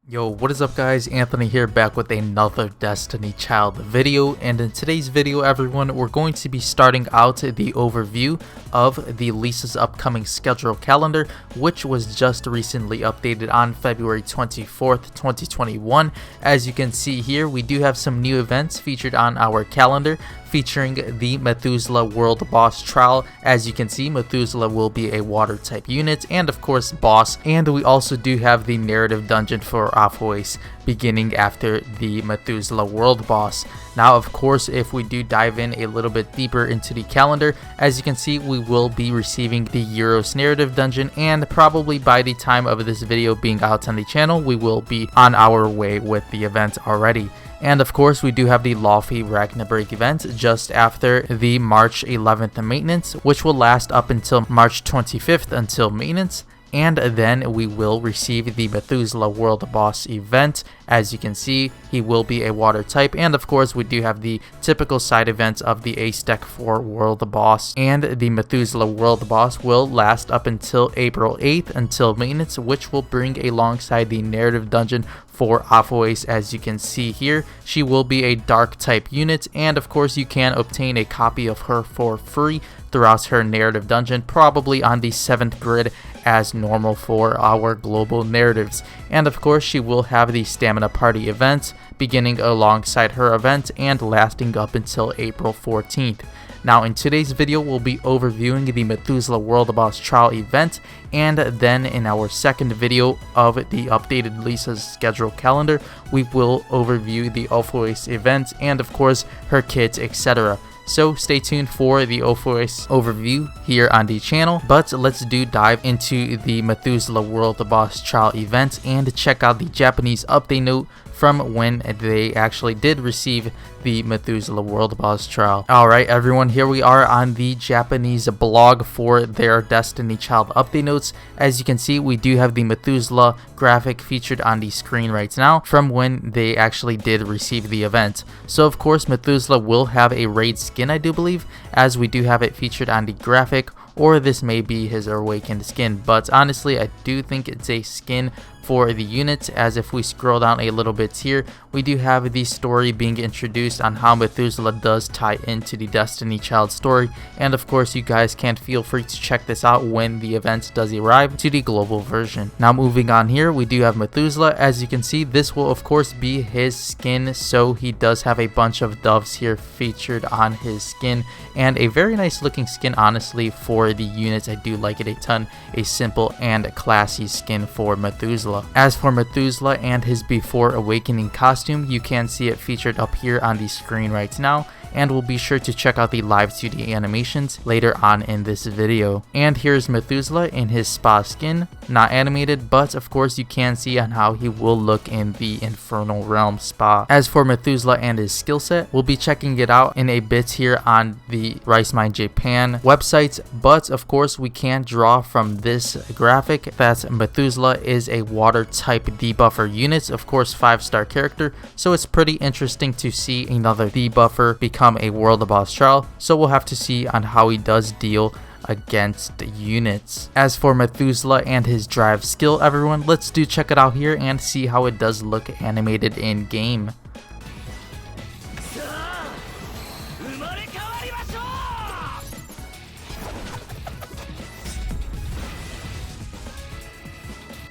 Yo, what is up guys, Anthony here, back with another Destiny Child video. And in today's video everyone, we're going to be starting out the overview of the Lisa's upcoming schedule calendar, which was just recently updated on February 24th, 2021. As you can see here, we do have some new events featured on our calendar, featuring the Methuselah World Boss trial. As you can see, Methuselah will be a water type unit and of course boss, and we also do have the narrative dungeon for Avoice beginning after the Methuselah World Boss. Now of course, if we do dive in a little bit deeper into the calendar, as you can see, we will be receiving the Euros narrative dungeon, and probably by the time of this video being out on the channel, we will be on our way with the event already. And of course, we do have the Laufey Ragnarok event just after the March 11th maintenance, which will last up until March 25th until maintenance. And then we will receive the Methuselah World Boss event. As you can see, he will be a water type, and of course we do have the typical side events of the Ace deck for World Boss, and the Methuselah World Boss will last up until April 8th until maintenance, which will bring alongside the narrative dungeon for Avoice. As you can see here, she will be a dark type unit, and of course you can obtain a copy of her for free throughout her narrative dungeon, probably on the 7th grid as normal for our global narratives. And of course she will have the stamina party event beginning alongside her event and lasting up until April 14th. Now in today's video, we'll be overviewing the Methuselah World Boss trial event, and then in our second video of the updated Lisa's schedule calendar, we will overview the Avoice event and of course her kits, etc. So stay tuned for the Avoice overview here on the channel, but let's dive into the Methuselah World Boss trial event and check out the Japanese update note from when they actually did receive the Methuselah World Boss trial. Alright everyone, here we are on the Japanese blog for their Destiny Child update notes. As you can see, we do have the Methuselah graphic featured on the screen right now from when they actually did receive the event. So of course Methuselah will have a raid skin, I do believe, as we do have it featured on the graphic, or this may be his awakened skin, but honestly I do think it's a skin for the units. As if we scroll down a little bit here, we do have the story being introduced on how Methuselah does tie into the Destiny Child story, and of course you guys can feel free to check this out when the event does arrive to the global version. Now moving on here, we do have Methuselah. As you can see, this will of course be his skin, so he does have a bunch of doves here featured on his skin, and a very nice looking skin honestly for the units. I do like it a ton, a simple and classy skin for Methuselah. As for Methuselah and his before awakening costume, you can see it featured up here on the screen right now, and we'll be sure to check out the live 2D animations later on in this video. And here's Methuselah in his spa skin, not animated, but of course you can see on how he will look in the Infernal Realm spa. As for Methuselah and his skill set, we'll be checking it out in a bit here on the Rice Mine Japan website, but of course we can draw from this graphic that Methuselah is a water type debuffer unit, of course 5-star character, so it's pretty interesting to see another debuffer become a World Boss trial, so we'll have to see on how he does deal against units. As for Methuselah and his drive skill, everyone, let's check it out here and see how it does look animated in game.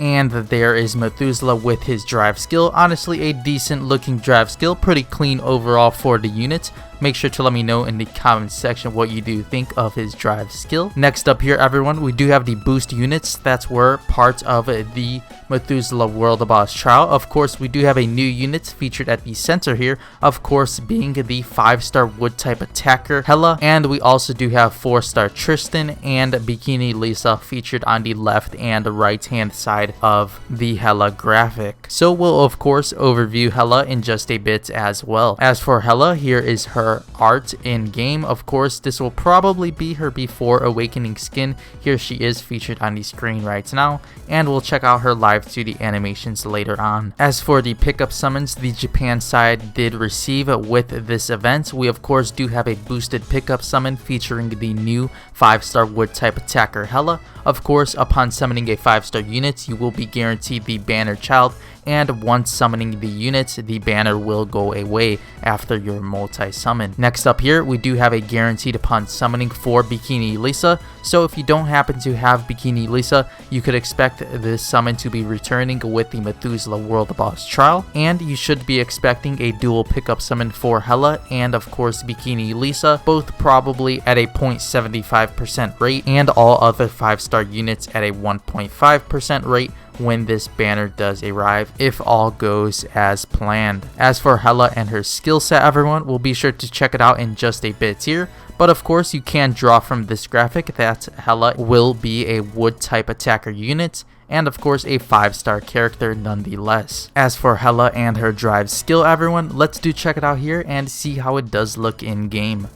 And there is Methuselah with his drive skill. Honestly, a decent looking drive skill, pretty clean overall for the unit. Make sure to let me know in the comments section what you do think of his drive skill. Next up here, everyone, we do have the boost units that were part of the Methuselah World Boss trial. Of course, we do have a new unit featured at the center here, of course being the 5-star wood type attacker Hela, and we also do have 4-star Tristan and Bikini Lisa featured on the left and right hand side of the Hela graphic. So we'll of course overview Hela in just a bit as well. As for Hela, here is her art in game. Of course, this will probably be her before awakening skin. Here she is featured on the screen right now, and we'll check out her live 2D animations later on. As for the pickup summons the Japan side did receive with this event, we of course do have a boosted pickup summon featuring the new 5-star wood type attacker Hela. Of course, upon summoning a 5-star unit, you will be guaranteed the Banner Child, and once summoning the units, the banner will go away after your multi-summon. Next up here, we do have a guaranteed upon summoning for Bikini Lisa, so if you don't happen to have Bikini Lisa, you could expect this summon to be returning with the Methuselah World Boss trial, and you should be expecting a dual pickup summon for Hela and of course Bikini Lisa, both probably at a 0.75% rate, and all other 5-star units at a 1.5% rate when this banner does arrive, if all goes as planned. As for Hela and her skill set, everyone, we'll be sure to check it out in just a bit here. But of course, you can draw from this graphic that Hela will be a wood type attacker unit, and of course a 5-star character nonetheless. As for Hela and her drive skill, everyone, let's check it out here and see how it does look in game.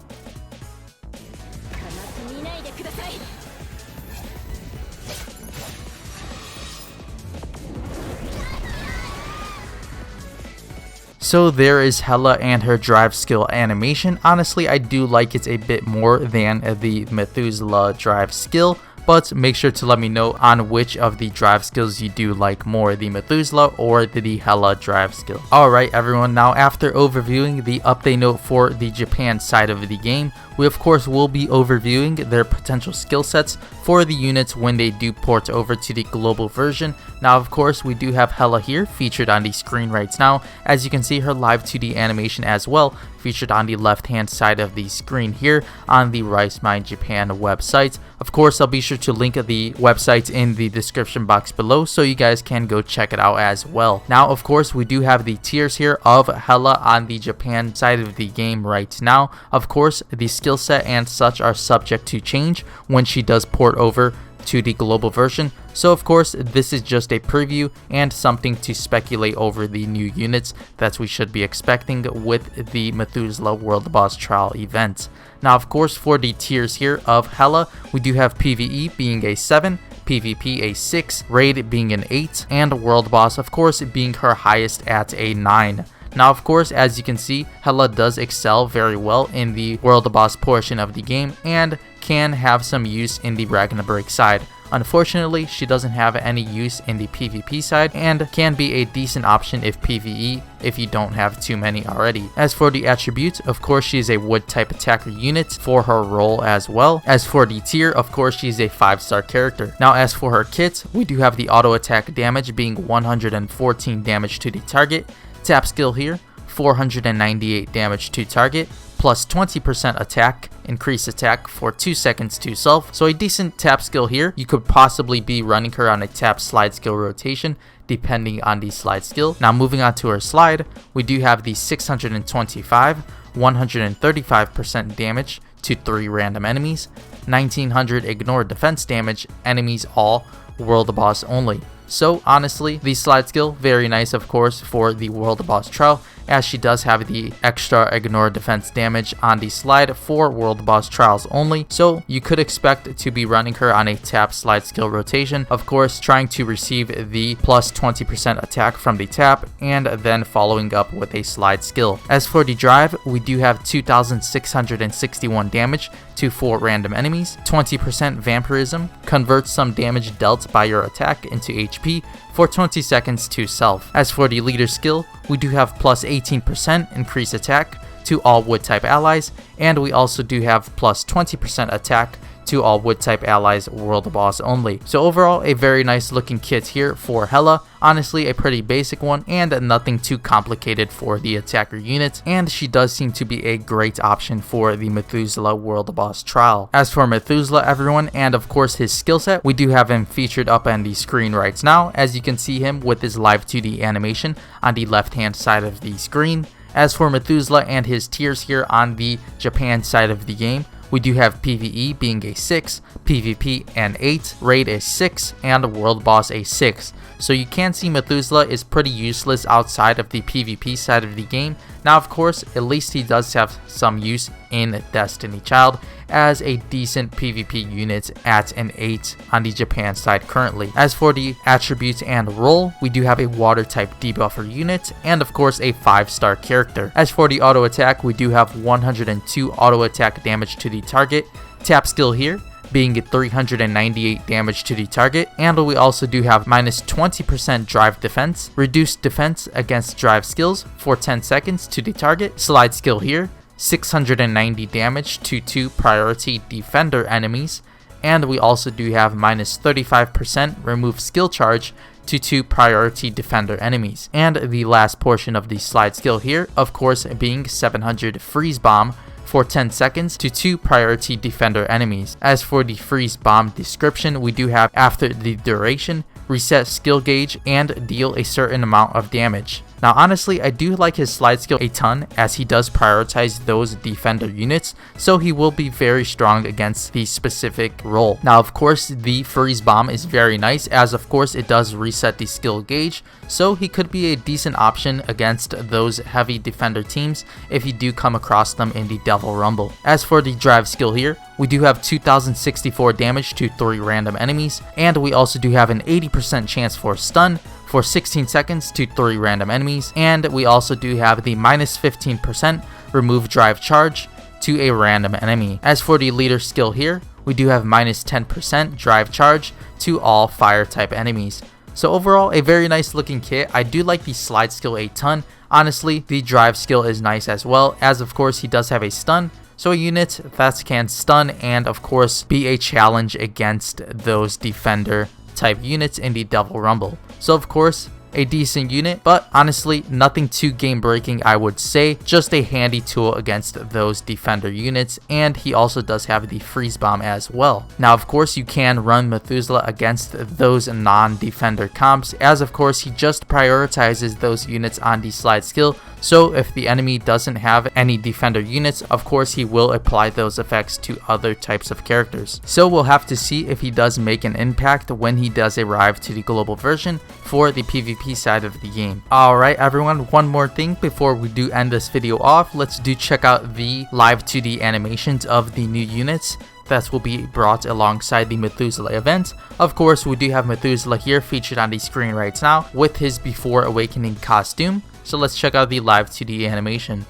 So there is Hela and her drive skill animation. Honestly, I do like it a bit more than the Methuselah drive skill, but make sure to let me know on which of the drive skills you do like more, the Methuselah or the Hela drive skill. Alright everyone, now after overviewing the update note for the Japan side of the game, we of course will be overviewing their potential skill sets for the units when they do port over to the global version. Now of course we do have Hela here featured on the screen right now. As you can see, her live 2D animation as well featured on the left hand side of the screen here on the Rice Mine Japan website. Of course, I'll be sure to link the website in the description box below so you guys can go check it out as well. Now of course we do have the tiers here of Hela on the Japan side of the game right now. Of course, the skill set and such are subject to change when she does port over to the global version, so of course this is just a preview and something to speculate over the new units that we should be expecting with the Methuselah World Boss trial event. Now of course, for the tiers here of Hela, we do have PvE being a 7, PvP a 6, Raid being an 8, and World Boss of course being her highest at a 9. Now of course, as you can see, Hela does excel very well in the World Boss portion of the game and can have some use in the Ragnarok side. Unfortunately, she doesn't have any use in the PvP side and can be a decent option if PvE if you don't have too many already. As for the attributes, of course she is a wood type attacker unit for her role as well. As for the tier, of course she's a 5-star character. Now as for her kit, we do have the auto attack damage being 114 damage to the target, tap skill here 498 damage to target, plus 20% attack, increase attack for 2 seconds to self. So a decent tap skill here. You could possibly be running her on a tap slide skill rotation depending on the slide skill. Now moving on to her slide, we do have the 625, 135% damage to 3 random enemies, 1900 ignore defense damage, enemies all, World Boss only. So honestly, the slide skill, very nice of course for the World Boss trial, as she does have the extra ignore defense damage on the slide for World Boss trials only, so you could expect to be running her on a tap slide skill rotation, of course trying to receive the plus 20% attack from the tap and then following up with a slide skill. As for the drive, we do have 2661 damage to 4 random enemies, 20% vampirism, converts some damage dealt by your attack into HP for 20 seconds to self. As for the leader skill, we do have plus 18% increase attack to all wood type allies, and we also do have plus 20% attack to all wood type allies, World Boss only. So overall, a very nice looking kit here for Hela. Honestly, a pretty basic one and nothing too complicated for the attacker unit, and she does seem to be a great option for the Methuselah World Boss trial. As for Methuselah, everyone, and of course his skill set, we do have him featured up on the screen right now. As you can see him with his live 2D animation on the left hand side of the screen. As for Methuselah and his tiers here on the Japan side of the game, we do have PvE being a 6, PvP an 8, Raid a 6, and World Boss a 6. So you can see Methuselah is pretty useless outside of the PvP side of the game. Now of course, at least he does have some use in Destiny Child as a decent PvP unit at an 8 on the Japan side currently. As for the attributes and role, we do have a water type debuffer unit and of course a 5-star character. As for the auto attack, we do have 102 auto attack damage to the target, tap skill here being 398 damage to the target, and we also do have minus 20% drive defense, reduced defense against drive skills for 10 seconds to the target, slide skill here, 690 damage to 2 priority defender enemies, and we also do have minus 35% remove skill charge to 2 priority defender enemies. And the last portion of the slide skill here, of course, being 700 freeze bomb for 10 seconds to 2 priority defender enemies. As for the freeze bomb description, we do have after the duration, reset skill gauge, and deal a certain amount of damage. Now honestly, I do like his slide skill a ton, as he does prioritize those defender units, so he will be very strong against the specific role. Now of course, the freeze bomb is very nice, as of course it does reset the skill gauge, so he could be a decent option against those heavy defender teams if you do come across them in the Devil Rumble. As for the drive skill here, we do have 2064 damage to 3 random enemies, and we also do have an 80% chance for stun for 16 seconds to 3 random enemies, and we also do have the minus 15% remove drive charge to a random enemy. As for the leader skill here, we do have minus 10% drive charge to all fire type enemies. So overall, a very nice looking kit. I do like the slide skill a ton. Honestly, the drive skill is nice as well, as of course he does have a stun, so a unit that can stun and of course be a challenge against those defender type units in the Devil Rumble. So of course, a decent unit, but honestly nothing too game breaking, I would say. Just a handy tool against those defender units, and he also does have the freeze bomb as well. Now of course you can run Methuselah against those non-defender comps, as of course he just prioritizes those units on the slide skill. So if the enemy doesn't have any defender units, of course he will apply those effects to other types of characters. So we'll have to see if he does make an impact when he does arrive to the global version for the PvP side of the game. Alright everyone, one more thing before we do end this video off, let's do check out the live 2D animations of the new units that will be brought alongside the Methuselah event. Of course, we do have Methuselah here featured on the screen right now with his Before Awakening costume. So let's check out the live 2D animation.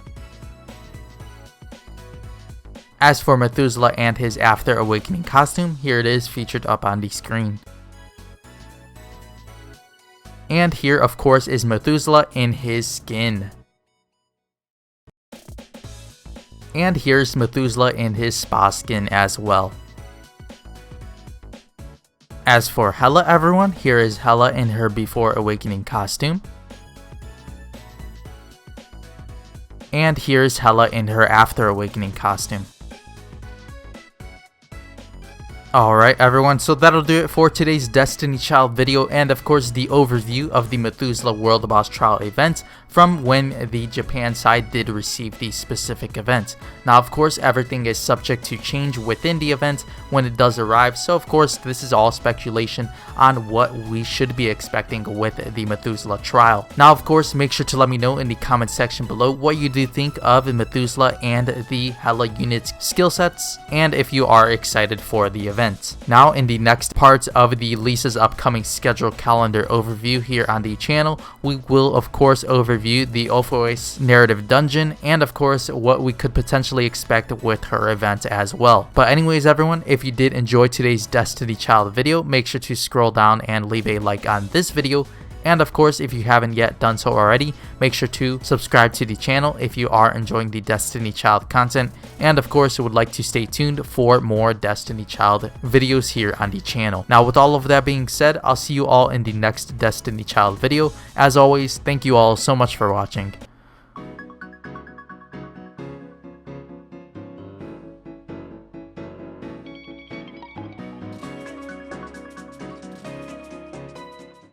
As for Methuselah and his After Awakening costume, here it is featured up on the screen. And here of course is Methuselah in his skin. And here's Methuselah in his spa skin as well. As for Hela everyone, here is Hela in her Before Awakening costume. And here's Hela in her After Awakening costume. Alright everyone, so that'll do it for today's Destiny Child video, and of course the overview of the Methuselah World Boss trial event from when the Japan side did receive the specific event. Now of course everything is subject to change within the event when it does arrive, so of course this is all speculation on what we should be expecting with the Methuselah trial. Now of course make sure to let me know in the comment section below what you do think of the Methuselah and the Hela units skill sets, and if you are excited for the event. Now in the next part of the Lisa's upcoming schedule calendar overview here on the channel, we will of course overview the Orpheus narrative dungeon and of course what we could potentially expect with her event as well. But anyways everyone, if you did enjoy today's Destiny Child video, make sure to scroll down and leave a like on this video. And of course, if you haven't yet done so already, make sure to subscribe to the channel if you are enjoying the Destiny Child content. And of course, you would like to stay tuned for more Destiny Child videos here on the channel. Now, with all of that being said, I'll see you all in the next Destiny Child video. As always, thank you all so much for watching.